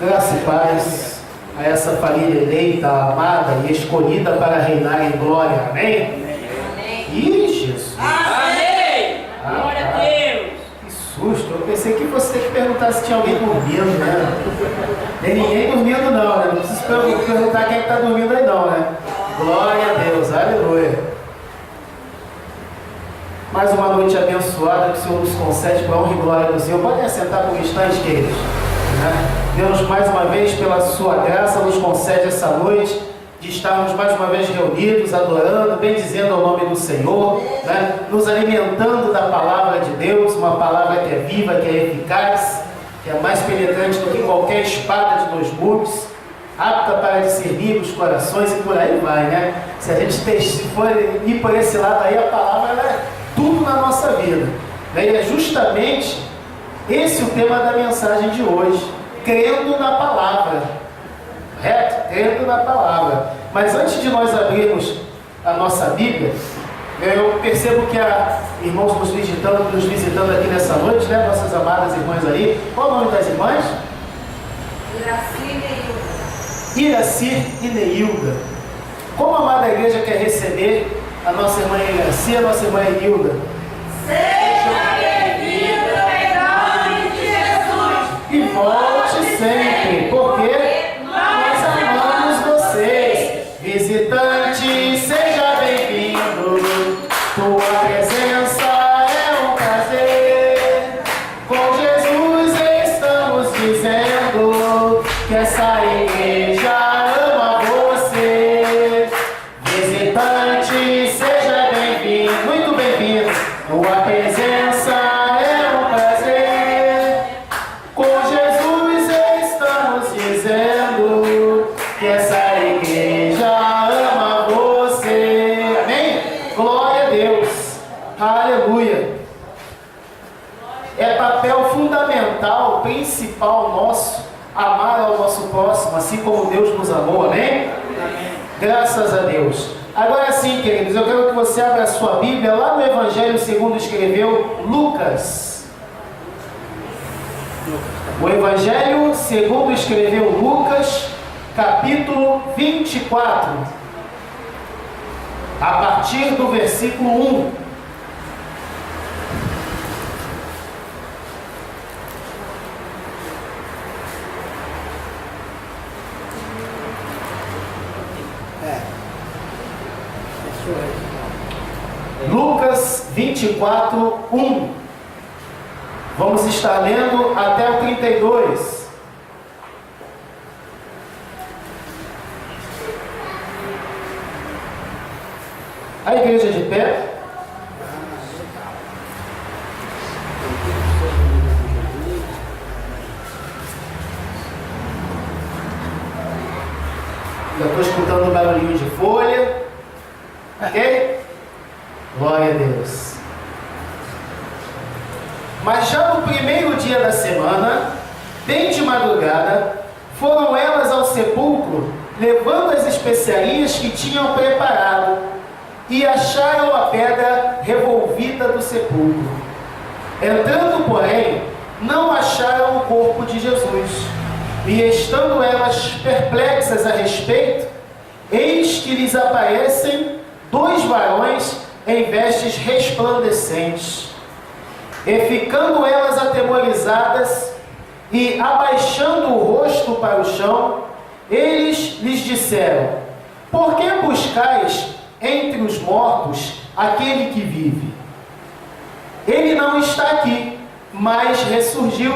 Graça e paz a essa família eleita, amada e escolhida para reinar em glória. Amém? Amém. Ih, Jesus! Amém! Glória a Deus! Que susto! Eu pensei que você tinha que perguntar se tinha alguém dormindo, né? Tem ninguém dormindo não, né? Não preciso perguntar quem está dormindo aí não, né? Glória a Deus! Aleluia! Mais uma noite abençoada que o Senhor nos concede para a honra e glória do Senhor. Podem assentar por instantes, queridos. Deus, mais uma vez, pela sua graça, nos concede essa noite de estarmos mais uma vez reunidos, adorando, bendizendo ao nome do Senhor, nos alimentando da palavra de Deus, uma palavra que é viva, que é eficaz, que é mais penetrante do que qualquer espada de 2 gumes, apta para discernir os corações e por aí vai, né? Se a gente for ir por esse lado aí, a palavra ela é tudo na nossa vida. E é justamente esse o tema da mensagem de hoje, crendo na palavra, correto? Crendo na palavra. Mas antes de nós abrirmos a nossa Bíblia, eu percebo que há irmãos nos visitando aqui nessa noite, né? Nossas amadas irmãs ali. Qual o nome das irmãs? Iracir e Neilda. Como a amada igreja quer receber a nossa irmã Iracir e a nossa irmã Neilda? Seja bem-vindo em nome de Jesus. E volte sempre, porque nós amamos vocês. Visitante, seja bem-vindo. Tua presença é um prazer. Com Jesus estamos dizendo que essa igreja ama você. Visitante, seja bem-vindo, muito bem-vindo. Tua presença é um prazer. Com Jesus estamos dizendo que essa igreja ama você. Amém? Glória a Deus. Aleluia. É papel fundamental, principal nosso, amar ao nosso próximo, assim como Deus nos amou. Amém? Graças a Deus. Agora sim, queridos, eu quero que você abra a sua Bíblia lá no Evangelho segundo escreveu Lucas. O Evangelho segundo escreveu Lucas, capítulo 24, a partir do versículo 1. Lucas 24, 1. Vamos estar lendo até o 32. A igreja de pé. Já estou escutando um barulhinho de folha. Ok? Glória a Deus. Mas já no primeiro dia da semana, bem de madrugada, foram elas ao sepulcro, levando as especiarias que tinham preparado, e acharam a pedra revolvida do sepulcro. Entrando, porém, não acharam o corpo de Jesus. E estando elas perplexas a respeito, eis que lhes aparecem 2 varões em vestes resplandecentes. E ficando elas atemorizadas e abaixando o rosto para o chão, eles lhes disseram: por que buscais entre os mortos aquele que vive? Ele não está aqui, mas ressurgiu.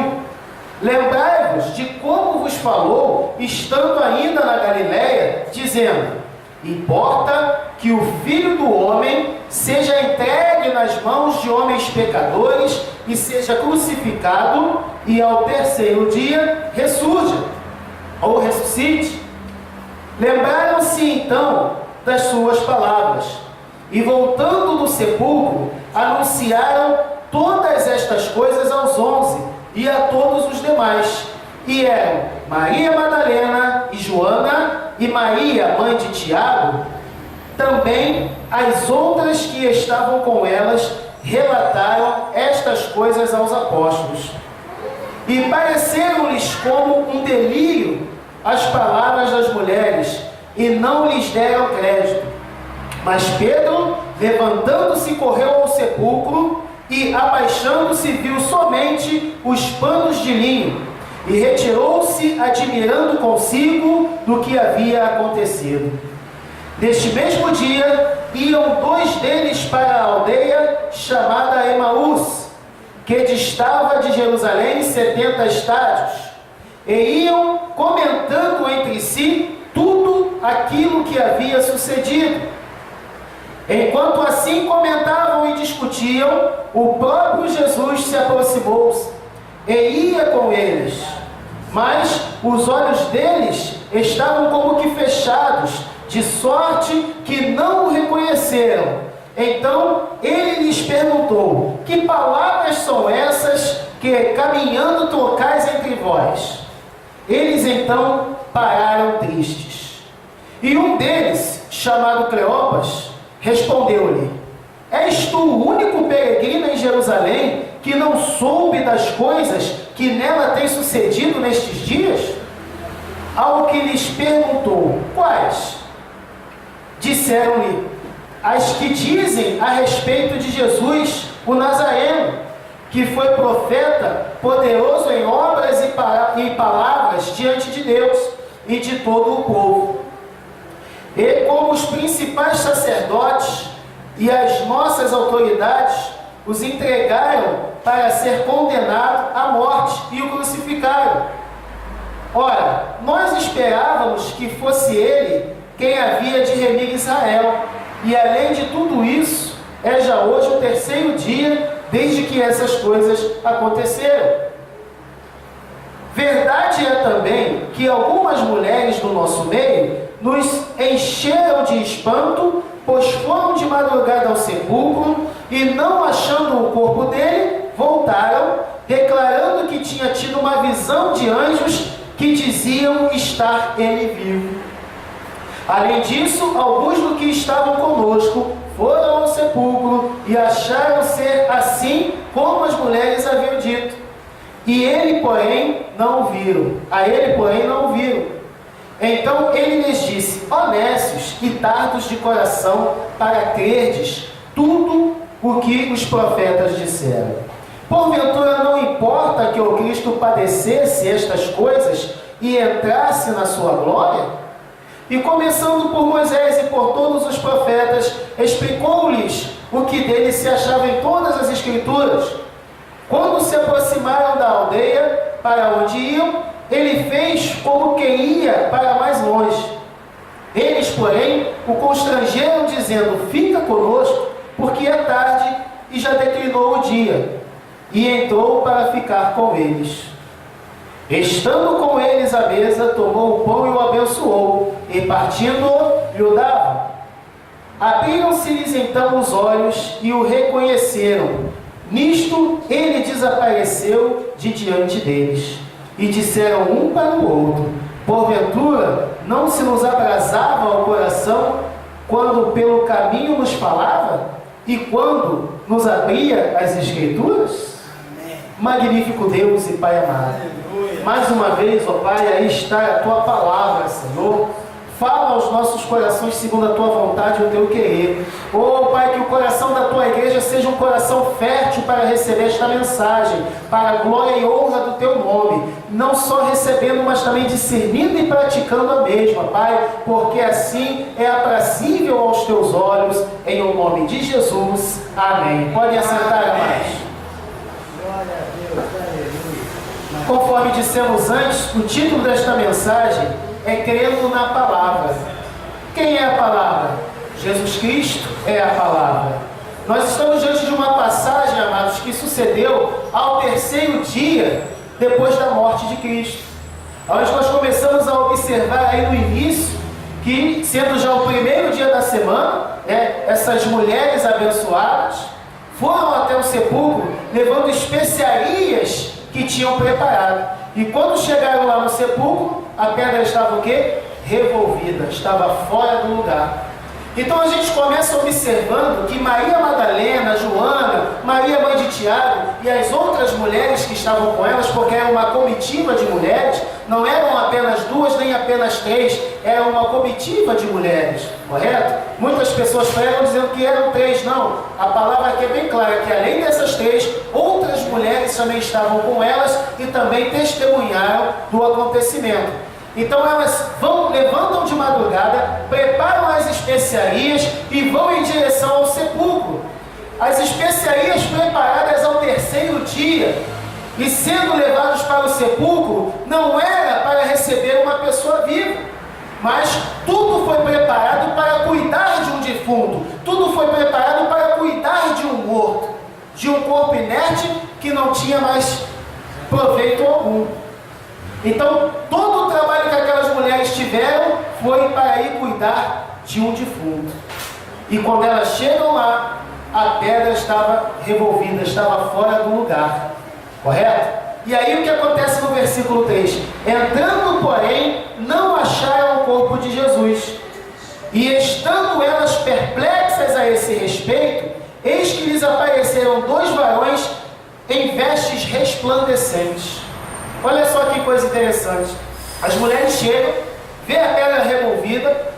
Lembrai-vos de como vos falou, estando ainda na Galiléia, dizendo: importa que o Filho do Homem seja entregue nas mãos de homens pecadores e seja crucificado, e ao terceiro dia ressurja, ou ressuscite. Lembraram-se então das suas palavras, e voltando do sepulcro, anunciaram todas estas coisas aos 11 e a todos os demais. E eram Maria Madalena e Joana e Maria, mãe de Tiago. Também as outras que estavam com elas relataram estas coisas aos apóstolos. E pareceram-lhes como um delírio as palavras das mulheres e não lhes deram crédito. Mas Pedro, levantando-se, correu ao sepulcro e, abaixando-se, viu somente os panos de linho e retirou-se, admirando consigo do que havia acontecido. Neste mesmo dia, iam 2 deles para a aldeia chamada Emaús, que distava de Jerusalém 70 estádios, e iam comentando entre si tudo aquilo que havia sucedido. Enquanto assim comentavam e discutiam, o próprio Jesus se aproximou-se e ia com eles, mas os olhos deles estavam como que fechados, de sorte que não o reconheceram. Então ele lhes perguntou: que palavras são essas que, caminhando, trocais entre vós? Eles então pararam tristes. E um deles, chamado Cleopas, respondeu-lhe: és tu o único peregrino em Jerusalém que não soube das coisas que nela têm sucedido nestes dias? Ao que lhes perguntou: quais? Disseram-lhe: as que dizem a respeito de Jesus, o Nazareno, que foi profeta, poderoso em obras e palavras diante de Deus e de todo o povo. E como os principais sacerdotes e as nossas autoridades os entregaram para ser condenado à morte e o crucificaram. Ora, nós esperávamos que fosse ele quem havia de remir Israel, e além de tudo isso, é já hoje o 3º dia desde que essas coisas aconteceram. Verdade é também que algumas mulheres do nosso meio nos encheram de espanto, pois foram de madrugada ao sepulcro e, não achando o corpo dele, voltaram, declarando que tinha tido uma visão de anjos que diziam estar ele vivo. Além disso, alguns do que estavam conosco foram ao sepulcro e acharam ser assim como as mulheres haviam dito. E ele, porém, não o viram. A ele, porém, não o viram. Então ele lhes disse: honestos e tardos de coração para crerdes tudo o que os profetas disseram. Porventura não importa que o Cristo padecesse estas coisas e entrasse na sua glória? E começando por Moisés e por todos os profetas, explicou-lhes o que dele se achava em todas as Escrituras. Quando se aproximaram da aldeia para onde iam, ele fez como quem ia para mais longe. Eles, porém, o constrangeram, dizendo: fica conosco, porque é tarde e já declinou o dia. E entrou para ficar com eles. Estando com eles à mesa, tomou o pão e o abençoou, e partindo-o, lhe dava. Abriram-se-lhes então os olhos e o reconheceram. Nisto ele desapareceu de diante deles. E disseram um para o outro: porventura não se nos abrasava o coração quando pelo caminho nos falava e quando nos abria as Escrituras? Amém. Magnífico Deus e Pai amado, aleluia. Mais uma vez, ó Pai, aí está a Tua palavra, Senhor. Fala aos nossos corações segundo a Tua vontade e o Teu querer. Oh Pai, que o coração da Tua igreja seja um coração fértil para receber esta mensagem, para a glória e honra do Teu nome, não só recebendo, mas também discernindo e praticando a mesma, Pai, porque assim é aprazível aos Teus olhos, em o nome de Jesus. Amém. Podem assentar, amados. Glória a Deus, aleluia. Conforme dissemos antes, o título desta mensagem é crendo na palavra. Quem é a palavra? Jesus Cristo é a palavra. Nós estamos diante de uma passagem, amados, que sucedeu ao 3º dia depois da morte de Cristo. Onde nós começamos a observar aí no início que, sendo já o 1º dia da semana, essas mulheres abençoadas foram até o sepulcro levando especiarias que tinham preparado. E quando chegaram lá no sepulcro, a pedra estava o quê? Revolvida, estava fora do lugar. Então a gente começa observando que Maria Madalena, Joana, Maria mãe de Tiago e as outras mulheres que estavam com elas, porque era uma comitiva de mulheres, não eram apenas duas nem apenas três, era uma comitiva de mulheres, correto? Muitas pessoas pregam dizendo que eram três, não. A palavra aqui é bem clara, que além dessas três, outras mulheres também estavam com elas e também testemunharam do acontecimento. Então elas levantam de madrugada, preparam as especiarias e vão em direção ao sepulcro. As especiarias preparadas ao terceiro dia e sendo levados para o sepulcro, não era para receber uma pessoa viva, mas tudo foi preparado para cuidar de um defunto, tudo foi preparado para cuidar de um morto, de um corpo inerte que não tinha mais proveito algum. Então, todo o trabalho que aquelas mulheres tiveram foi para ir cuidar de um defunto. E quando elas chegam lá, a pedra estava revolvida, estava fora do lugar. Correto? E aí o que acontece no versículo 3? Entrando, porém, não acharam o corpo de Jesus. E estando elas perplexas a esse respeito, eis que lhes apareceram 2 varões em vestes resplandecentes. Olha só que coisa interessante. As mulheres chegam, vê a pedra removida,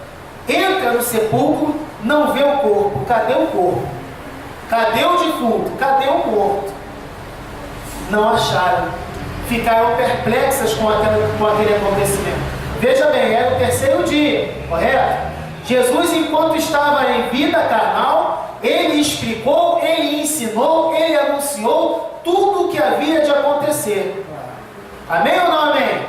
entra no sepulcro, não vê o corpo. Cadê o corpo? Cadê o defunto? Cadê o morto? Não acharam. Ficaram perplexas com aquele acontecimento. Veja bem, era o terceiro dia, correto? Jesus, enquanto estava em vida carnal, ele explicou, ele ensinou, ele anunciou tudo o que havia de acontecer. Amém ou não amém?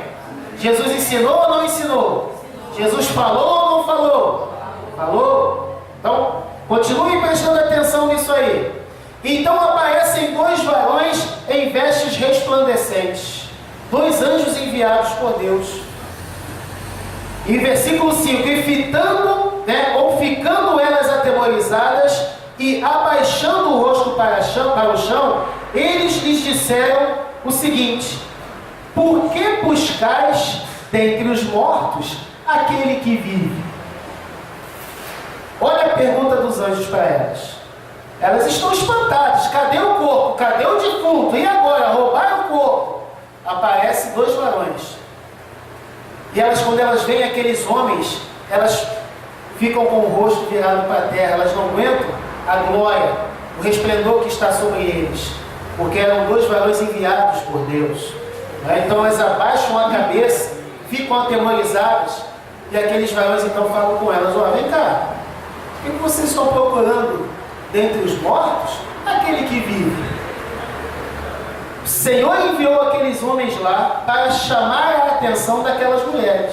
Jesus ensinou ou não ensinou? Jesus falou ou não falou? Falou? Então, continue prestando atenção nisso aí. Então aparecem 2 varões em vestes resplandecentes, 2 anjos enviados por Deus. E versículo 5, e fitando, ou ficando elas atemorizadas e abaixando o rosto para o chão, eles lhes disseram o seguinte: por que buscais dentre os mortos aquele que vive? Olha a pergunta dos anjos para elas. Elas estão espantadas. Cadê o corpo? Cadê o defunto? E agora? Roubaram o corpo. Aparecem 2 varões. E elas, quando elas veem aqueles homens, elas ficam com o rosto virado para a terra. Elas não aguentam a glória, o resplendor que está sobre eles. Porque eram 2 varões enviados por Deus. Então elas abaixam a cabeça, ficam atemorizadas, e aqueles varões então falam com elas: ó, vem cá, o que vocês estão procurando dentre os mortos? Aquele que vive. O Senhor enviou aqueles homens lá para chamar a atenção daquelas mulheres.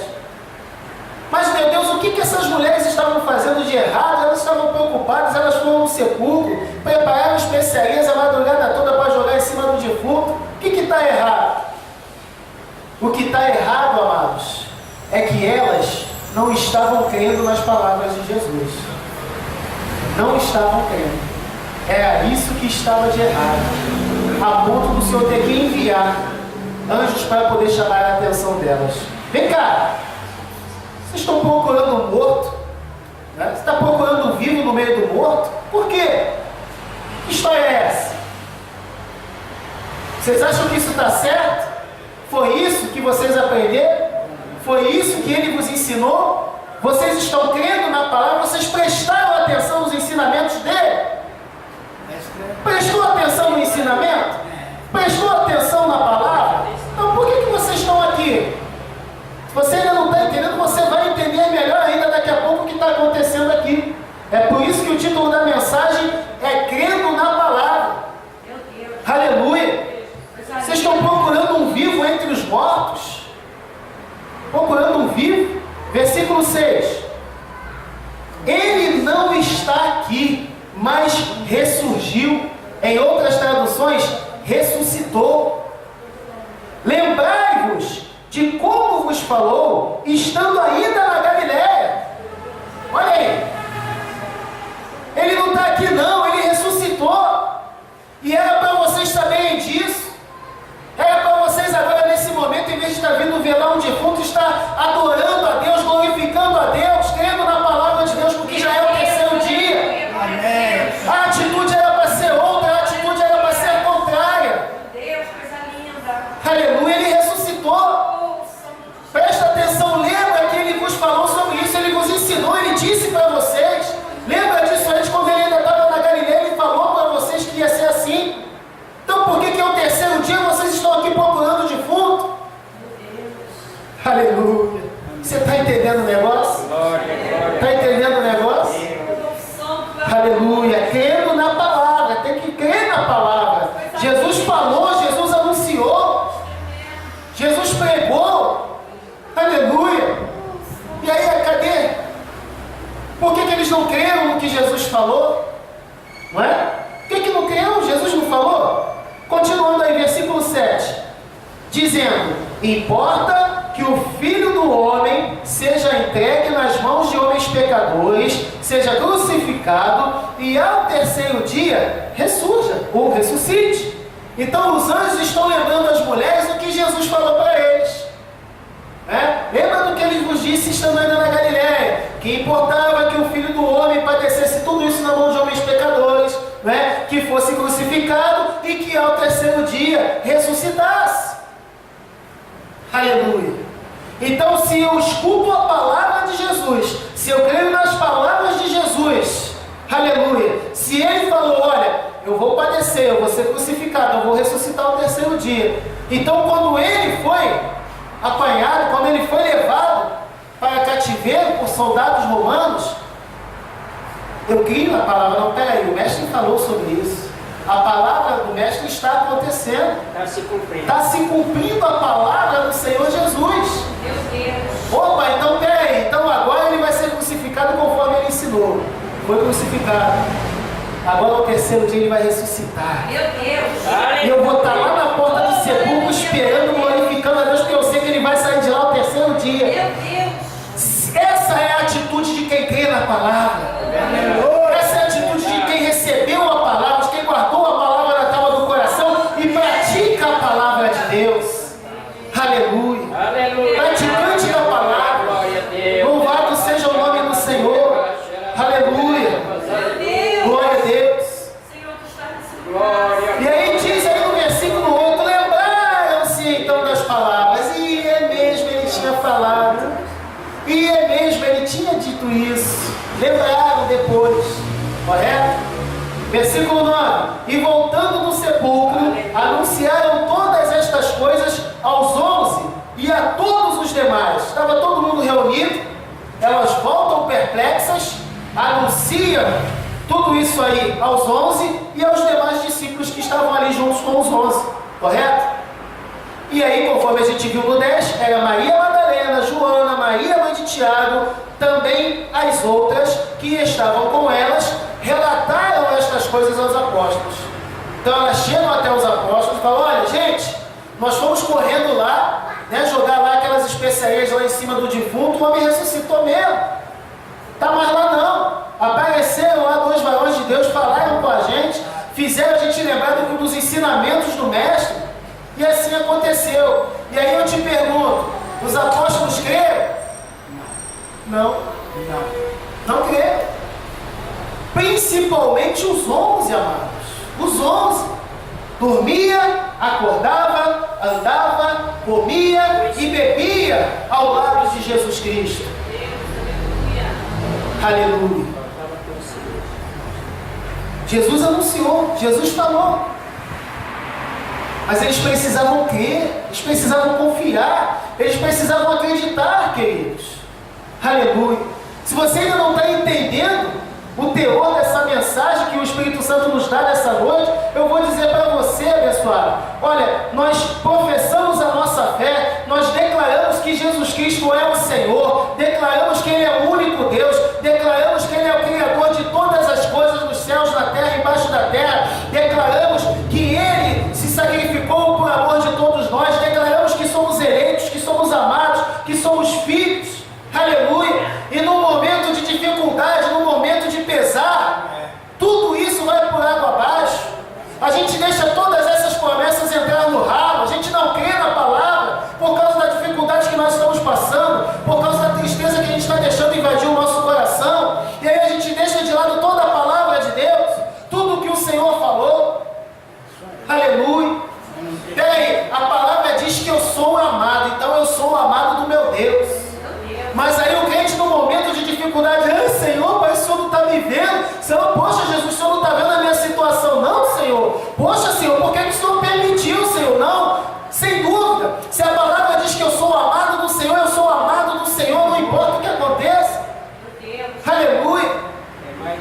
Mas, meu Deus, o que essas mulheres estavam fazendo de errado? Elas estavam preocupadas, elas foram no sepulcro, prepararam especiarias a madrugada toda para jogar em cima do defunto. O que está errado? O que está errado, amados, é que elas não estavam crendo nas palavras de Jesus. Não estavam crendo. Era isso que estava de errado, a ponto do Senhor ter que enviar anjos para poder chamar a atenção delas. Vem cá, vocês estão procurando um morto? Né? Você está procurando um vivo no meio do morto? Por quê? Que história é essa? Vocês acham que isso está certo? Foi isso que vocês aprenderam? Foi isso que ele vos ensinou? Vocês estão crendo na palavra? Vocês prestaram atenção nos ensinamentos dele? Prestou atenção no ensinamento? Prestou atenção na palavra? Então por que vocês estão aqui? Se você ainda não está entendendo, você vai entender melhor ainda daqui a pouco o que está acontecendo aqui. É por isso que o título da mensagem é Crendo na Palavra. Aleluia! Vocês estão procurando um vivo entre os mortos? Procurando um vivo? Versículo 6. Ele não está aqui, mas ressurgiu. Em outras traduções, ressuscitou. Lembrai-vos de como vos falou, estando ainda na Galiléia. Olha aí. Ele não está aqui não, ele ressuscitou. E era para vocês saberem disso. Era para vocês agora, nesse momento, em vez de estar vindo velar um defunto, estar adorando a Deus, glorificando a Deus, crendo na palavra de Deus, porque já é o terceiro não creram no que Jesus falou? Não é? Por que não creram? Jesus não falou? Continuando aí, versículo 7. Dizendo: importa que o Filho do Homem seja entregue nas mãos de homens pecadores, seja crucificado e ao terceiro dia ressurja ou ressuscite. Então os anjos estão lembrando as mulheres o que Jesus falou para eles. Lembra do que ele vos disse estando ainda na Galiléia? Que importava que o Filho do Homem padecesse tudo isso na mão de homens pecadores, que fosse crucificado e que ao terceiro dia ressuscitasse. Aleluia. Então, se eu escuto a palavra de Jesus, se eu creio nas palavras de Jesus, aleluia, se ele falou, olha, eu vou padecer, eu vou ser crucificado, eu vou ressuscitar ao terceiro dia. Então, quando ele foi apanhado, quando ele foi levado para cativeiro por soldados romanos, eu creio na palavra. Não, peraí, o mestre falou sobre isso. A palavra do mestre está acontecendo. Está se cumprindo. Está se cumprindo a palavra do Senhor Jesus. Meu Deus. Opa, então peraí, então agora ele vai ser crucificado conforme ele ensinou. Foi crucificado. Agora ao terceiro dia ele vai ressuscitar. Meu Deus. E eu vou estar lá na porta do sepulcro esperando, glorificando a Deus, porque eu sei que ele vai sair de lá ao terceiro dia. Meu Deus. Essa é a atitude de quem crê na palavra. Essa é a atitude de quem recebeu a palavra, de quem guardou a palavra na tábua do coração e pratica a palavra de Deus. Aleluia. Aleluia. Praticante da palavra. Glória a Deus. Louvado seja o nome do Senhor. Aleluia. Glória a Deus. Senhor, tu estás nesse E lugar. aí diz aí no versículo 8, lembraram-se então das palavras. E é mesmo, ele tinha falado. E é mesmo, ele tinha dito isso. Lembraram depois. Correto? Versículo 9. E voltando do sepulcro, anunciaram todas estas coisas aos 11 e a todos os demais. Estava todo mundo reunido. Elas voltam perplexas, anunciam tudo isso aí aos 11 e aos demais discípulos que estavam ali juntos com os 11. Correto? E aí, conforme a gente viu no 10, era Maria Madalena, Joana, Maria mãe de Tiago, também as outras que estavam com elas, relataram estas coisas aos apóstolos. Então elas chegam até os apóstolos e falam: olha, gente, nós fomos correndo lá, jogar lá aquelas especiarias lá em cima do defunto, o homem ressuscitou mesmo. Tá mais lá não. Apareceram lá 2 varões de Deus, falaram com a gente, fizeram a gente lembrar dos ensinamentos do mestre, e assim aconteceu. E aí eu te pergunto, os apóstolos creram? Não. Não creram. Principalmente os 11, amados. Os 11. Dormia, acordava, andava, comia e bebia ao lado de Jesus Cristo. Aleluia. Jesus anunciou, Jesus falou. Mas eles precisavam crer, eles precisavam confiar, eles precisavam acreditar, queridos. Aleluia. Se você ainda não está entendendo o teor dessa mensagem que o Espírito Santo nos dá nessa noite, eu vou dizer para você, abençoado. Olha, nós professamos a nossa fé, nós declaramos que Jesus Cristo é o Senhor, declaramos que Ele é o único Deus, declaramos que Ele é o Criador de todas as coisas nos céus, na terra e embaixo da terra, declaramos que Ele se sacrificou por amor de todos nós, declaramos que somos eleitos, que somos amados, que somos filhos. Aleluia. E no momento de dificuldade, no momento de pesar, tudo isso vai por água abaixo. A gente deixa todas essas promessas entrar no ralo, a gente não crê na palavra por causa da dificuldade que nós estamos passando, por causa da tristeza que a gente está deixando invadir o nosso coração, e aí a gente deixa de lado toda a palavra de Deus, tudo que o Senhor falou. Aleluia. Peraí, a palavra diz que eu sou amado, então eu sou amado do meu Deus. Mas aí o crente no momento de dificuldade, Senhor, Pai, o Senhor não está me vendo? Senhor, poxa, Jesus, o Senhor não está vendo a minha situação? Não, Senhor. Poxa, Senhor, por que o Senhor permitiu, Senhor? Não, sem dúvida. Se a palavra diz que eu sou amado do Senhor, eu sou amado do Senhor, não importa o que aconteça. Aleluia.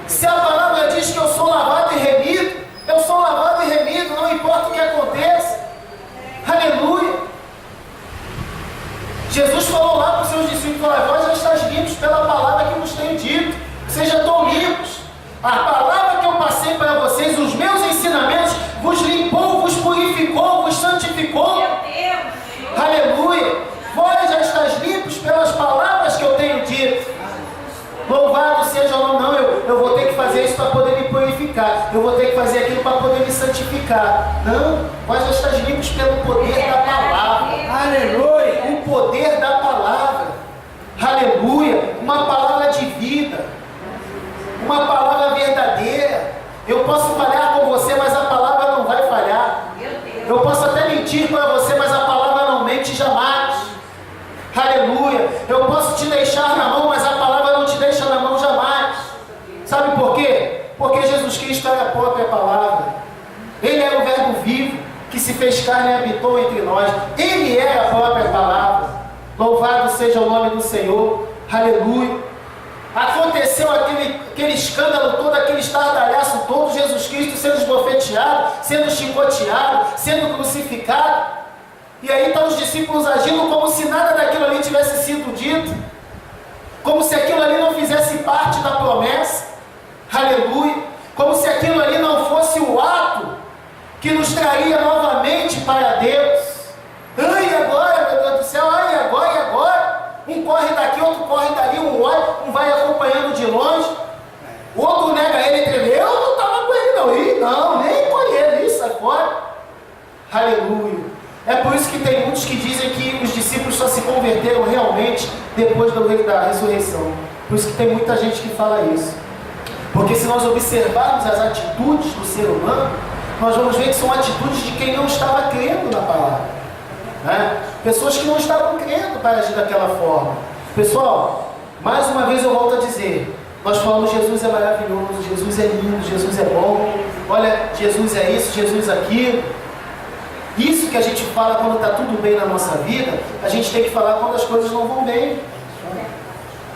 Se a palavra diz que eu sou lavado e remido, eu sou lavado e remido, não importa o que aconteça. Aleluia. Jesus falou lá para os seus discípulos: vós já estáis limpos pela palavra que vos tenho dito. Vocês já estão limpos. purificar, eu vou ter que fazer aquilo para poder me santificar. Não, nós já estamos limpos pelo poder da palavra. Aleluia. O poder da palavra. Aleluia. Uma palavra de vida. Uma palavra verdadeira. Eu posso falhar com você, mas a palavra não vai falhar. Eu posso até mentir para você, mas a palavra não mente jamais. Aleluia. Eu posso te deixar na mão, mas a palavra não te deixa na mão jamais. Sabe por quê? Porque Jesus Cristo é a própria palavra. Ele é o verbo vivo que se fez carne e habitou entre nós. Ele é a própria palavra. Louvado seja o nome do Senhor. Aleluia. Aconteceu aquele escândalo todo, aquele estardalhaço todo, Jesus Cristo sendo esbofeteado, sendo chicoteado, sendo crucificado. E aí estão os discípulos agindo como se nada daquilo ali tivesse sido dito, como se aquilo ali não fizesse parte da promessa. Aleluia. Como se aquilo ali não fosse o ato que nos traria novamente para Deus. Ai, agora, meu Deus do céu, ai, agora e agora. Um corre daqui, outro corre dali, um olha, um vai acompanhando de longe, o outro nega ele e treme. Eu não estava com ele não, e não, nem com ele, isso é fora. Aleluia. É por isso que tem muitos que dizem que os discípulos só se converteram realmente depois da ressurreição. Por isso que tem muita gente que fala isso. Porque se nós observarmos as atitudes do ser humano, nós vamos ver que são atitudes de quem não estava crendo na palavra. Né? Pessoas que não estavam crendo para agir daquela forma. Pessoal, mais uma vez eu volto a dizer, nós falamos Jesus é maravilhoso, Jesus é lindo, Jesus é bom, olha, Jesus é isso, Jesus é aquilo. Isso que a gente fala quando está tudo bem na nossa vida, a gente tem que falar quando as coisas não vão bem.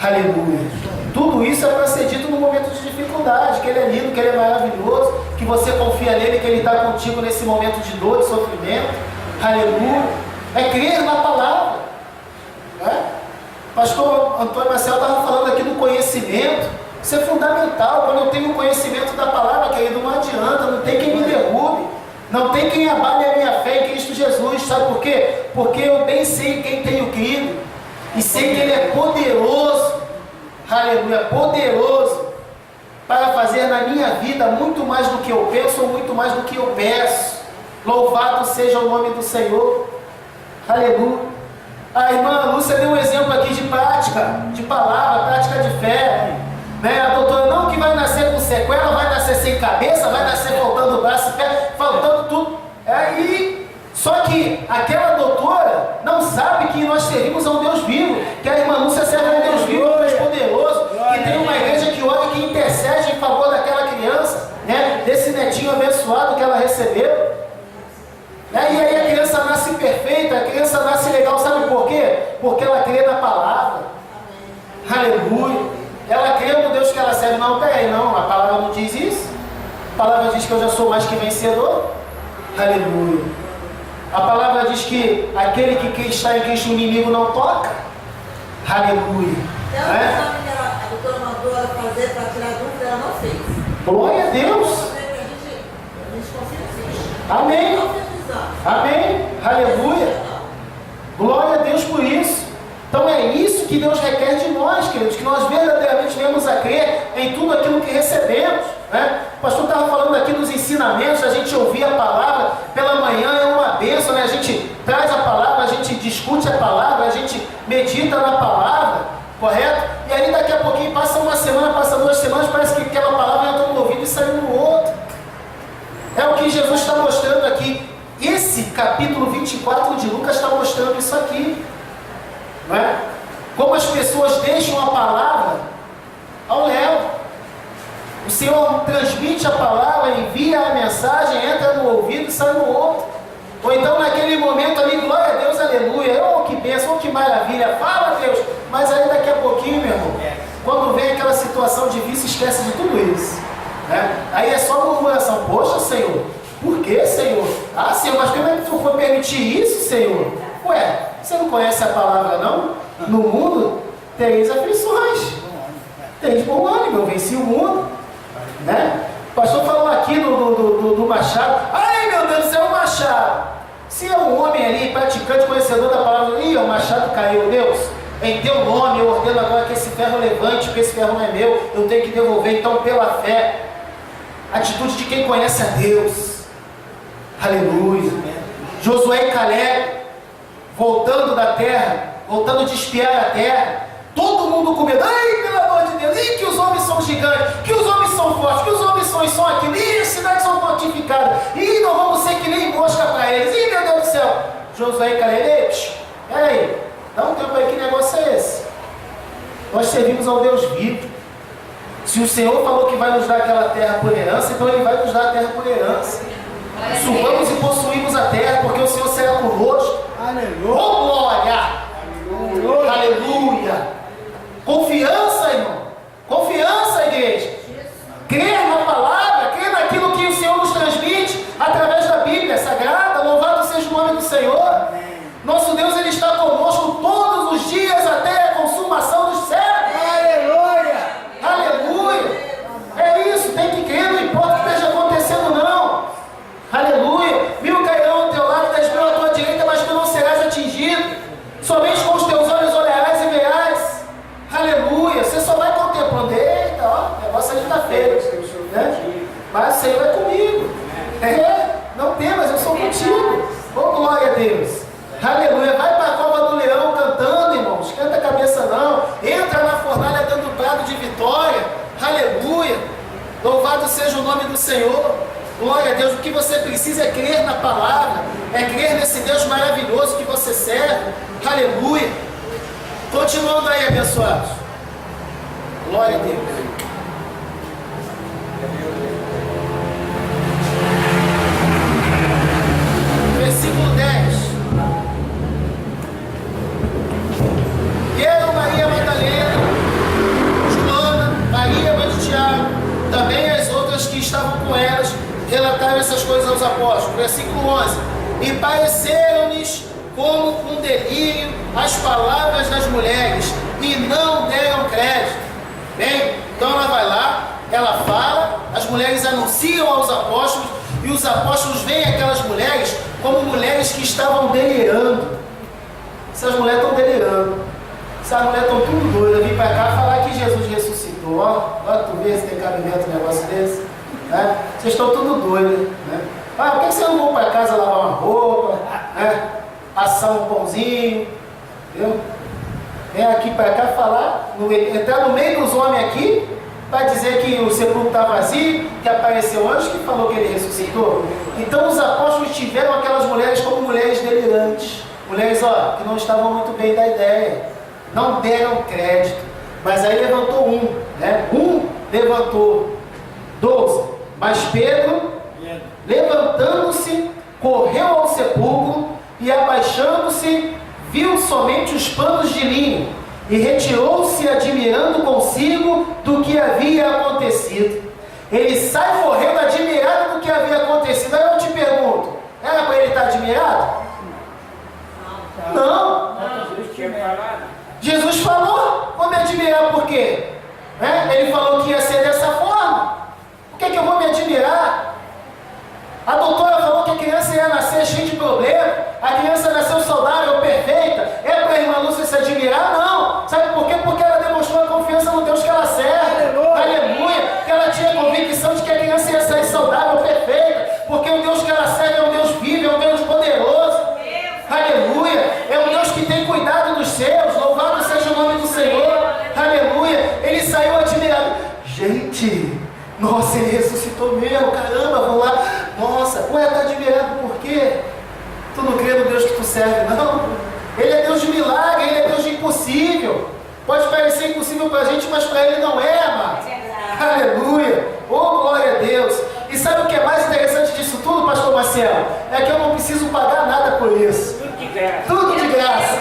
Aleluia. Tudo isso é para ser dito no momento de dificuldade, que Ele é lindo, que Ele é maravilhoso, que você confia nele, que Ele está contigo nesse momento de dor, de sofrimento. Aleluia. É crer na palavra. Né? Pastor Antônio Marcelo estava falando aqui do conhecimento. Isso é fundamental. Quando eu tenho conhecimento da palavra, querido, não adianta, não tem quem me derrube. Não tem quem abale a minha fé em Cristo Jesus. Sabe por quê? Porque eu bem sei quem tenho crido. E sei que Ele é poderoso. Aleluia, poderoso. Para fazer na minha vida muito mais do que eu penso ou muito mais do que eu peço. Louvado seja o nome do Senhor. Aleluia. A irmã Lúcia deu um exemplo aqui de prática, de palavra, prática de fé. Né? A doutora, não que vai nascer com sequela, vai nascer sem cabeça, vai nascer faltando braço e pé, faltando tudo. Só que aquela doutora não sabe que nós servimos a um Deus vivo, que a irmã Lúcia serve a um Deus vivo, um Deus poderoso, que tem uma igreja que ora e que intercede em favor daquela criança, né? Desse netinho abençoado que ela recebeu. E aí a criança nasce perfeita, a criança nasce legal, sabe por quê? Porque ela crê na palavra. Aleluia. Ela crê no Deus que ela serve. Não, peraí, não, a palavra não diz isso. A palavra diz que eu já sou mais que vencedor. Aleluia. A palavra diz que aquele que está em Cristo o inimigo não toca. Aleluia. Então, o exame que a doutora mandou ela fazer para tirar dúvida, ela não fez. Glória a Deus. A gente confia sim. Amém. Amém. Aleluia. Glória a Deus por isso. Então é isso que Deus requer de nós, queridos, que nós verdadeiramente venhamos a crer em tudo aquilo que recebemos. Né? O pastor estava falando aqui dos ensinamentos, a gente ouvir a palavra pela manhã é uma bênção, né? A gente traz a palavra, a gente discute a palavra, a gente medita na palavra, correto? E aí daqui a pouquinho passa uma semana, passa 2 semanas, parece que aquela palavra entrou no ouvido e saiu no outro. É o que Jesus está mostrando aqui. Esse capítulo 24 de Lucas está mostrando isso aqui. Não é? Como as pessoas deixam a palavra ao léu. O Senhor transmite a palavra, envia a mensagem, entra no ouvido e sai no outro. Ou então naquele momento ali, glória a Deus, aleluia, oh que bênção, oh que maravilha, fala Deus. Mas aí daqui a pouquinho, meu irmão, quando vem aquela situação difícil, esquece de tudo isso. Né? Aí é só murmuração. Poxa, Senhor, por que, Senhor? Ah, Senhor, mas como é que tu foi permitir isso, Senhor? Ué, você não conhece a palavra, não? No mundo tereis aflições. Tereis bom ânimo, eu venci o mundo. Né? O pastor falou aqui do machado. Ai, meu Deus do céu, o machado. Se é um homem ali, praticante, conhecedor da palavra, o machado caiu, Deus. Em teu nome eu ordeno agora que esse ferro levante, porque esse ferro não é meu, eu tenho que devolver. Então, pela fé, Atitude de quem conhece a Deus. Aleluia. Josué e Caleb, voltando da terra, voltando de espiar a terra, todo mundo com medo. Ai, pelo amor de Deus, e que os homens são gigantes, que os homens são fortes, que os homens são aquilo, e as cidades são fortificadas, e não vamos ser que nem mosca para eles, e meu Deus do céu. Josué e Caleb, peraí, dá um tempo aí, que negócio é esse? Nós servimos ao Deus vivo. Se o Senhor falou que vai nos dar aquela terra por herança, então Ele vai nos dar a terra por herança. Subamos e possuímos a terra, porque o Senhor será conosco. Aleluia. Oh, glória! Aleluia. Aleluia! Confiança, irmão. Confiança, igreja. Crer na palavra, crer naquilo que o Senhor nos transmite através da Bíblia Sagrada. Louvado seja o nome do Senhor. Nosso Deus, Ele está conosco todos os dias até a consumação dos séculos. Aleluia. Aleluia! É isso, tem que crer, não importa o que esteja acontecendo, não. Aleluia! 1000 cairão ao teu lado, 10.000 à tua direita, mas tu não serás atingido. Somente com os teus olhos olharás e verás. Aleluia! Você só vai contemplando. Eita, ó, o negócio ali está feio. Né? Mas o Senhor é comigo. Não temas, eu sou contigo. Oh, glória a Deus. Aleluia! Vai para a cova do leão cantando, irmãos. Esquenta a cabeça não. Entra na fornalha dando brado de vitória. Aleluia! Louvado seja o nome do Senhor. Glória a Deus. O que você precisa é crer na palavra. É crer nesse Deus maravilhoso que você serve. Aleluia! Continuando aí, abençoados. Glória a Deus. Versículo 10. E eram Maria Madalena, Joana, Maria, mãe de Tiago, também as outras que estavam com elas, relataram essas coisas aos apóstolos. Versículo 11. E pareceram-lhes como um delírio as palavras das mulheres, e não deram crédito. Bem, então ela vai lá, ela fala, as mulheres anunciam aos apóstolos, e os apóstolos veem aquelas mulheres como mulheres que estavam delirando. Essas mulheres estão delirando. Essas mulheres estão tudo doidas. Vim para cá falar que Jesus ressuscitou. Ó, tu vê se tem cabimento um negócio desse. Né? Vocês estão tudo doidos. Né? Ah, por que vocês não vão para casa lavar uma roupa? Né? Assar um pãozinho? Entendeu? Vem aqui para cá falar, entrar no meio dos homens aqui, para dizer que o sepulcro está vazio, que apareceu anjo que falou que ele ressuscitou. Então os apóstolos tiveram aquelas mulheres como mulheres delirantes. Mulheres, ó, que não estavam muito bem da ideia. Não deram crédito. Mas aí levantou um, né? Um levantou 12. Mas Pedro, levantando-se, correu ao sepulcro e, abaixando-se, viu somente os panos de linho e retirou-se, admirando consigo do que havia acontecido. Ele sai correndo admirado do que havia acontecido. Aí eu te pergunto, era para ele estar admirado? Não. Jesus falou, vou me admirar por quê? Ele falou que ia ser dessa forma. Por que eu vou me admirar? A doutora falou que a criança ia nascer cheia de problema, a criança nasceu saudável, perfeita. É para a irmã Lúcia se admirar? Não. Sabe por quê? Porque ela demonstrou a confiança no Deus que ela serve. Aleluia. Que ela tinha convicção de que a criança ia sair saudável, perfeita. Porque o Deus que ela serve é um Deus vivo, é um Deus poderoso. Aleluia. É um Deus que tem cuidado dos seus. Louvado seja o nome do Senhor. Aleluia. Ele saiu admirado. Gente, nossa, ele ressuscitou mesmo. Caramba, vamos lá. Nossa, ué, está admirado por quê? Tu não crê no Deus que tu serve, não? Ele é Deus de milagre, Ele é Deus de impossível. Pode parecer impossível para a gente, mas para Ele não é, amado. Aleluia! Oh, glória a Deus! E sabe o que é mais interessante disso tudo, pastor Marcelo? É que eu não preciso pagar nada por isso. Tudo de graça. Tudo de graça.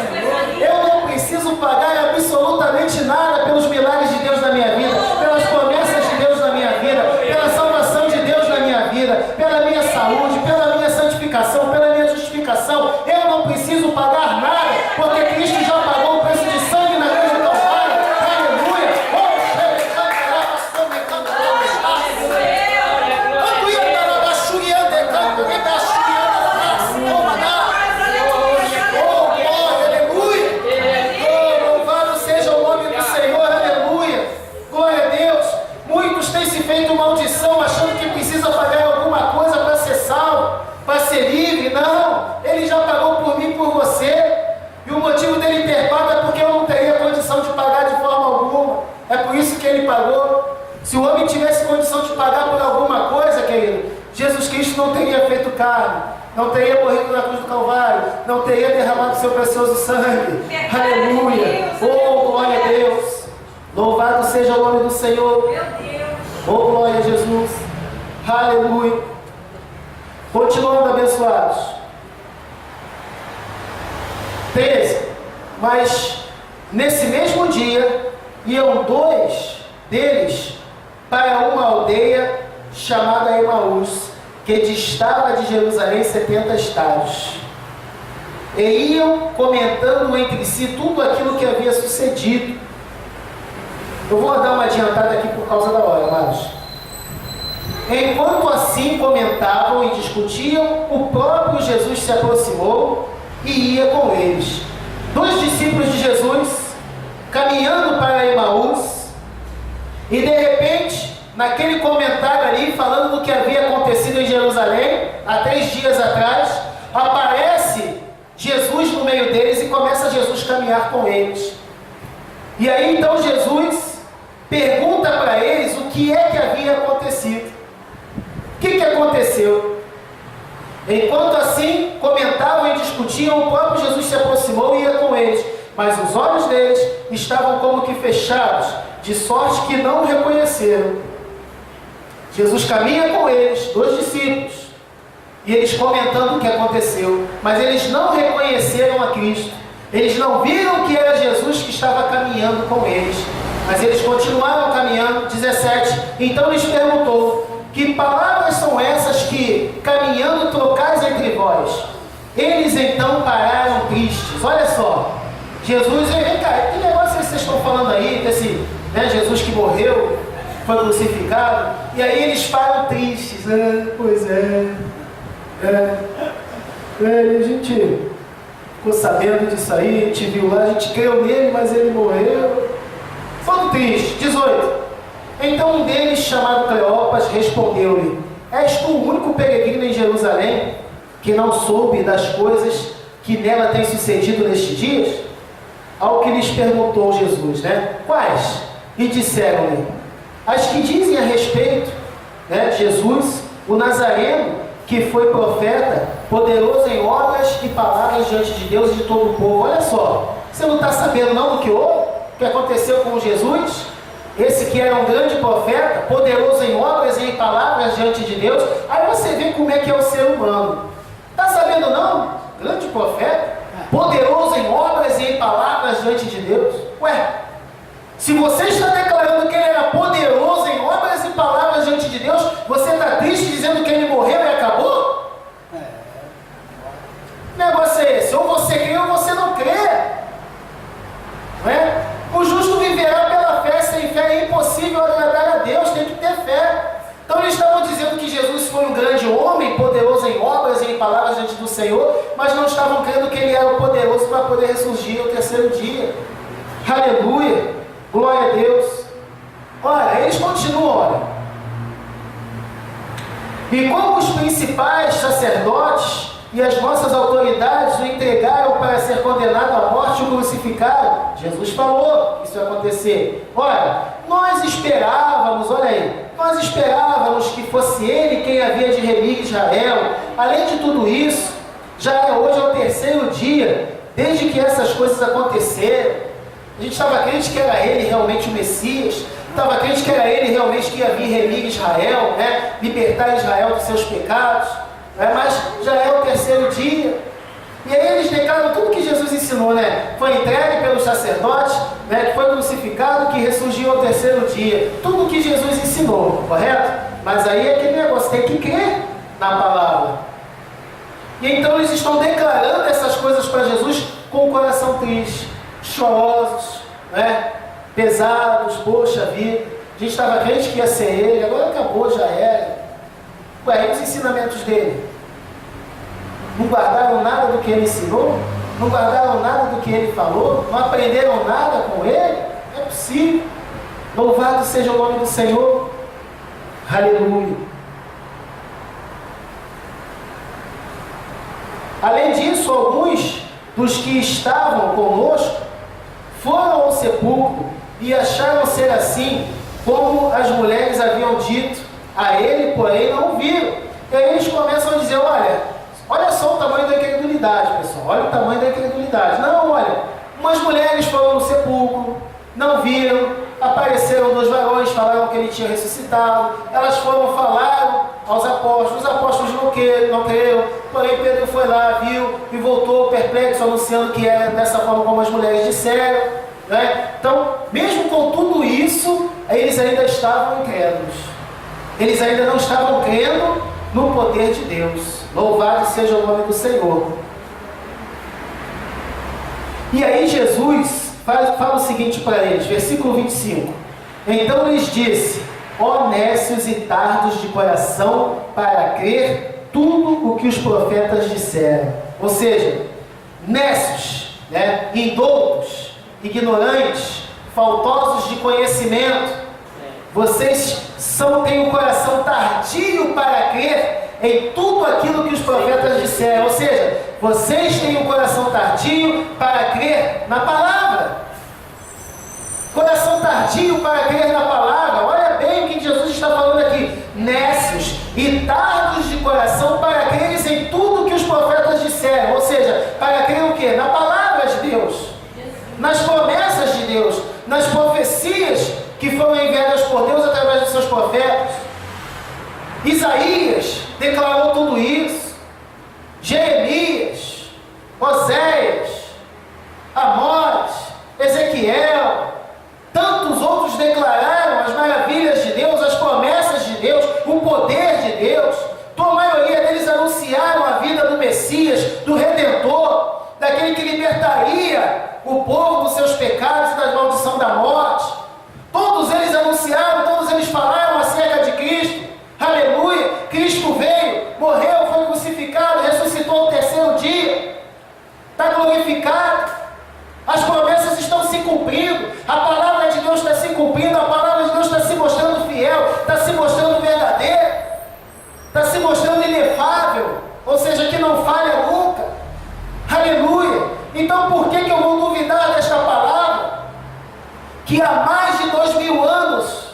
Eu não preciso pagar absolutamente nada pelos milagres de Deus na minha vida, pelas promessas de Deus na minha vida, pela salvação de Deus na minha vida, pela minha saúde, pela minha santificação, pela minha justificação. Eu não preciso pagar nada, porque Cristo já pagou o preço de sangue na cruz do Calvário. Aleluia! ele pagou. Se o homem tivesse condição de pagar por alguma coisa, querido, Jesus Cristo não teria feito carne, não teria morrido na cruz do Calvário, não teria derramado seu precioso sangue. Aleluia! Oh, glória a Deus! Louvado seja o nome do Senhor. Meu Deus. Oh, glória a Jesus! Aleluia! Continuando, abençoados. 13. Mas nesse mesmo dia iam 2 deles para uma aldeia chamada Emaús, que distava de Jerusalém 70 estádios. E iam comentando entre si tudo aquilo que havia sucedido. Eu vou dar uma adiantada aqui por causa da hora, amados. Enquanto assim comentavam e discutiam, o próprio Jesus se aproximou e ia com eles. 2 discípulos de Jesus caminhando para Emaús, e de repente, naquele comentário ali, falando do que havia acontecido em Jerusalém, há 3 dias atrás, aparece Jesus no meio deles e começa Jesus a caminhar com eles. E aí então Jesus pergunta para eles o que é que havia acontecido. O que aconteceu? Enquanto assim comentavam e discutiam, o próprio Jesus se aproximou e ia com eles, mas os olhos deles estavam como que fechados, de sorte que não o reconheceram. Jesus caminha com eles, 2 discípulos, e eles comentando o que aconteceu, mas eles não reconheceram a Cristo. Eles não viram que era Jesus que estava caminhando com eles, mas eles continuaram caminhando. 17. Então lhes perguntou: que palavras são essas que, caminhando, trocais entre vós? Eles então pararam tristes. Olha só, Jesus, vem cá, que negócio é que vocês estão falando aí, desse Jesus que morreu, foi crucificado, e aí eles param tristes. Pois a gente ficou sabendo disso aí, a gente viu lá, a gente creu nele, mas ele morreu. Foram tristes. 18. Então um deles, chamado Cleopas, respondeu-lhe: és tu o único peregrino em Jerusalém que não soube das coisas que nela têm sucedido nestes dias? Ao que lhes perguntou Jesus, quais? E disseram-lhe: as que dizem a respeito de Jesus, o Nazareno, que foi profeta, poderoso em obras e palavras diante de Deus e de todo o povo. Olha só, você não está sabendo não do que houve? O que aconteceu com Jesus? Esse que era um grande profeta, poderoso em obras e em palavras diante de Deus. Aí você vê como é que é o ser humano. Está sabendo não? Grande profeta, poderoso em obras e em palavras diante de Deus. Ué, se você está declarando que ele era poderoso em obras e palavras diante de Deus, você está triste dizendo que ele morreu e acabou? Que negócio é esse? Ou você crê ou você não crê. Não é? O justo viverá pela fé. Sem fé é impossível agradar a Deus, tem que ter fé. Então eles estavam dizendo que Jesus foi um grande homem, poderoso em obras e em palavras diante do Senhor, mas não estavam crendo que ele era o poderoso para poder ressurgir ao 3º dia. Aleluia! Glória a Deus! Olha, eles continuam, olha. E como os principais sacerdotes e as nossas autoridades o entregaram para ser condenado à morte e o crucificaram, Jesus falou que isso ia acontecer. Olha, nós esperávamos, olha aí, nós esperávamos que fosse ele quem havia de remir Israel. Além de tudo isso, já é hoje o 3º dia, desde que essas coisas aconteceram. A gente estava crente que era ele realmente o Messias, estava crente que era ele realmente que ia vir remir Israel, libertar Israel dos seus pecados. Mas já é o 3º dia. E aí eles declaram tudo que Jesus ensinou, Foi entregue pelos sacerdotes, que foi crucificado, que ressurgiu ao 3º dia. Tudo que Jesus ensinou, correto? Mas aí é aquele negócio, tem que crer na palavra. E então eles estão declarando essas coisas para Jesus com o coração triste, chorosos, pesados, poxa vida. A gente estava crente que ia ser ele, agora acabou, já era. Ué, e os ensinamentos dele? Não guardaram nada do que ele ensinou? Não guardaram nada do que ele falou? Não aprenderam nada com ele? É possível. Louvado seja o nome do Senhor. Aleluia. Além disso, alguns dos que estavam conosco foram ao sepulcro e acharam ser assim como as mulheres haviam dito a ele, porém não o viram. E aí eles começam a dizer, olha só o tamanho da incredulidade, pessoal, olha o tamanho da incredulidade. Não, olha, umas mulheres foram no sepulcro, não viram, apareceram 2 varões, falaram que ele tinha ressuscitado, elas falaram aos apóstolos, os apóstolos não creram, porém Pedro foi lá, viu e voltou perplexo, anunciando que era dessa forma como as mulheres disseram, né? Então, mesmo com tudo isso, eles ainda estavam incrédulos, eles ainda não estavam crendo no poder de Deus. Louvado seja o nome do Senhor. E aí Jesus fala o seguinte para eles, versículo 25. Então lhes disse, ó nécios e tardos de coração, para crer tudo o que os profetas disseram. Ou seja, nécios, né? Indoutos, ignorantes, faltosos de conhecimento. Vocês têm um coração tardio para crer em tudo aquilo que os profetas disseram. Ou seja, vocês têm um coração tardio para crer na palavra. Coração tardio para crer na palavra. Olha bem o que Jesus está falando aqui. Nécios e tardos de coração para crer em tudo que os profetas disseram. Ou seja, para crer o quê? Na palavra de Deus, nas promessas de Deus, nas profecias que foram enviadas por Deus através dos seus profetas. Isaías declarou tudo isso. Jeremias, Oséias, Amós, Ezequiel, tantos outros declararam as maravilhas de Deus, as promessas de Deus, o poder de Deus. A maioria deles anunciaram a vida do Messias, do Redentor, daquele que libertaria o povo dos seus pecados e da maldição da morte. Todos eles anunciaram, todos eles falaram acerca de Cristo. Aleluia! Cristo veio, morreu, foi crucificado, ressuscitou ao 3º dia. Está glorificado. As promessas estão se cumprindo. A palavra de Deus está se cumprindo. A palavra de Deus está se mostrando fiel, está se mostrando verdadeira, está se mostrando inefável. Ou seja, que não falha nunca. Aleluia! Então por que eu vou duvidar desta palavra? Que há mais de 2000 anos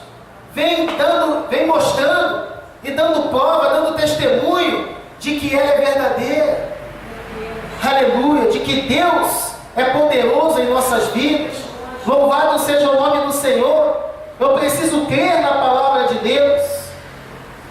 vem mostrando e dando prova, dando testemunho de que ela é verdadeira. Aleluia! De que Deus é poderoso em nossas vidas. Louvado seja o nome do Senhor. Eu preciso crer na palavra de Deus.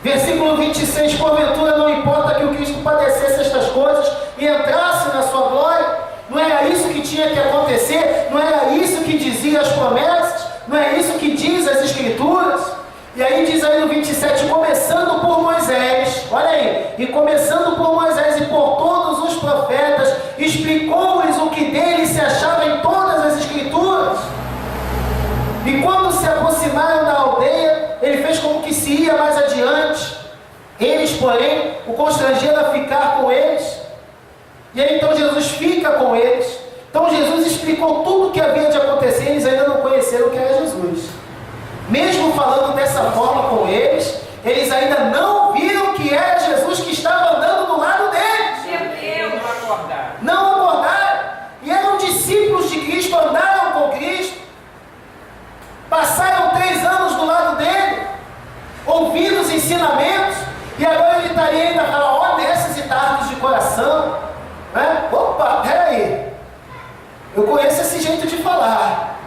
Versículo 26, porventura não importa que o Cristo padecesse estas coisas e entrasse na sua glória? Não era isso que tinha que acontecer? Não era isso que dizia as promessas? Não é isso que diz as Escrituras? E aí diz aí no 27, começando por Moisés, olha aí, e começando por Moisés e por todos os profetas, explicou-lhes o que dele se achava em todas as Escrituras. E quando se aproximaram da aldeia, ele fez como que se ia mais adiante. Eles, porém, o constrangeram a ficar com eles. E aí então Jesus fica com eles. Então Jesus explicou tudo o que havia de acontecer. Eles ainda não conheceram o que era Jesus. Mesmo falando dessa forma com eles, eles ainda não viram que era Jesus que estava andando do lado deles. Não acordaram. E eram discípulos de Cristo, andaram com Cristo. Passaram 3 anos do lado dele, ouvindo os ensinamentos. E agora ele estaria ainda falando, ó, nécios e tardos de coração. Né? Opa, peraí. Eu conheço esse jeito de falar.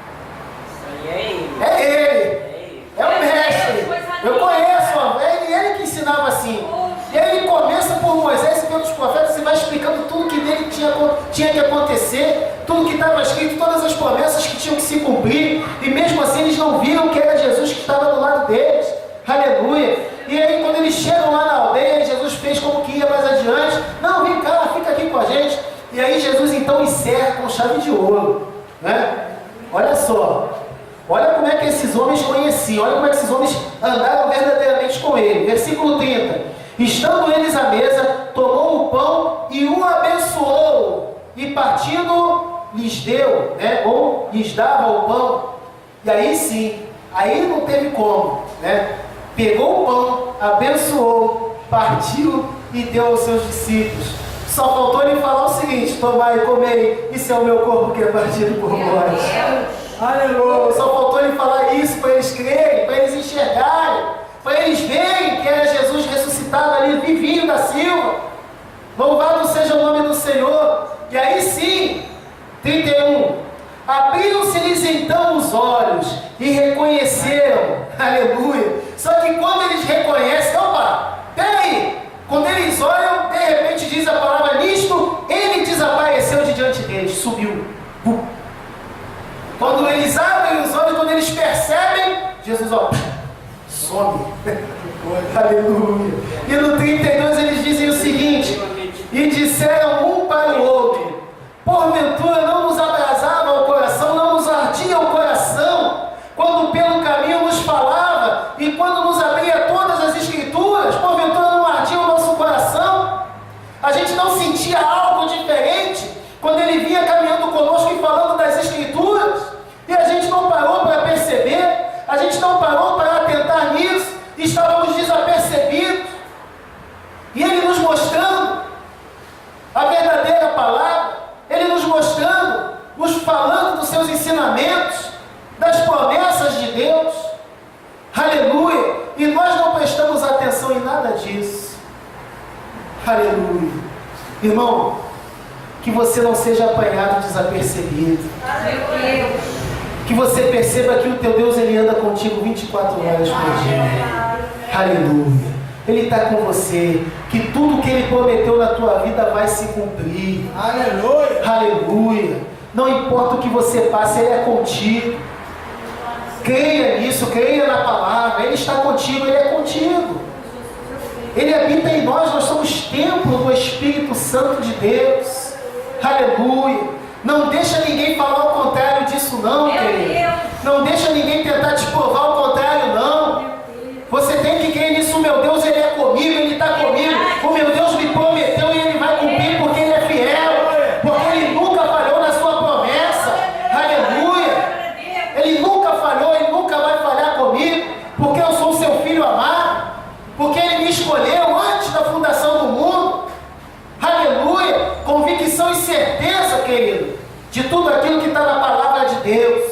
É ele. É o mestre. Eu conheço, ó. É ele que ensinava assim. E aí ele começa por Moisés e pelos profetas e vai explicando tudo que dele tinha que acontecer, tudo que estava escrito, todas as promessas que tinham que se cumprir. E mesmo assim eles não viram que era Jesus que estava do lado deles. Aleluia. E aí quando eles chegam lá na aldeia, Jesus fez como que ia mais adiante. Não, vem cá, fica aqui com a gente. E aí Jesus então encerra com chave de ouro, né? Olha só, olha como é que esses homens conheciam, olha como é que esses homens andaram verdadeiramente com ele. Versículo 30. Estando eles à mesa, tomou o pão e o abençoou, e partindo lhes deu, né? Ou lhes dava o pão. E aí sim, aí não teve como, né? Pegou o pão, abençoou, partiu e deu aos seus discípulos. Só faltou ele falar o seguinte: tomai e comei, isso é o meu corpo que é partido por vós. Aleluia. Só faltou ele falar isso para eles crerem, para eles enxergarem, para eles verem que era Jesus ressuscitado ali, vivinho da Silva. Louvado seja o nome do Senhor. E aí sim, 31. Abriram-se-lhes então os olhos e reconheceram. Aleluia. Só que quando eles reconhecem, opa, peraí. Quando eles olham, de repente diz a palavra nisto, ele desapareceu de diante deles, subiu. Quando eles abrem os olhos, quando eles percebem, Jesus, ó, some. Aleluia. E no 32 eles dizem o seguinte: e disseram um para o outro: porventura não nos abrasava o coração, não nos ardia o coração, quando pelo caminho nos falava e quando nos abria todas as escrituras? Porventura não ardia o nosso coração? A gente não sentia algo diferente quando ele vinha caminhando conosco e falando das escrituras? E a gente não parou para perceber, a gente não parou para atentar nisso, estávamos desapercebidos. E ele nos mostrando a verdadeira palavra, ele nos mostrando, nos falando dos seus ensinamentos, das promessas de Deus. Aleluia. E nós não prestamos atenção em nada disso. Aleluia. Irmão, que você não seja apanhado desapercebido. Que você perceba que o teu Deus, ele anda contigo 24 horas por dia. Aleluia. Ele está com você. Que tudo que ele prometeu na tua vida vai se cumprir. Aleluia. Aleluia. Não importa o que você passe, ele é contigo. Creia nisso, creia na palavra. Ele está contigo, ele é contigo. Ele habita em nós, nós somos templo do Espírito Santo de Deus. Aleluia. Não deixa ninguém falar o contrário disso não, querido. Não deixa ninguém tentar te provar o contrário não. Você tem que crer nisso. O meu Deus, ele é comigo, ele está comigo. O meu Deus me prometeu e ele vai cumprir porque ele é fiel. Porque ele nunca falhou na sua promessa. Aleluia. Ele nunca falhou, ele nunca vai falhar comigo. Porque eu sou seu filho amado. Porque ele me escolheu antes da fundação do mundo. Aleluia. Convicção e certeza, querido, de tudo aquilo que está na palavra de Deus.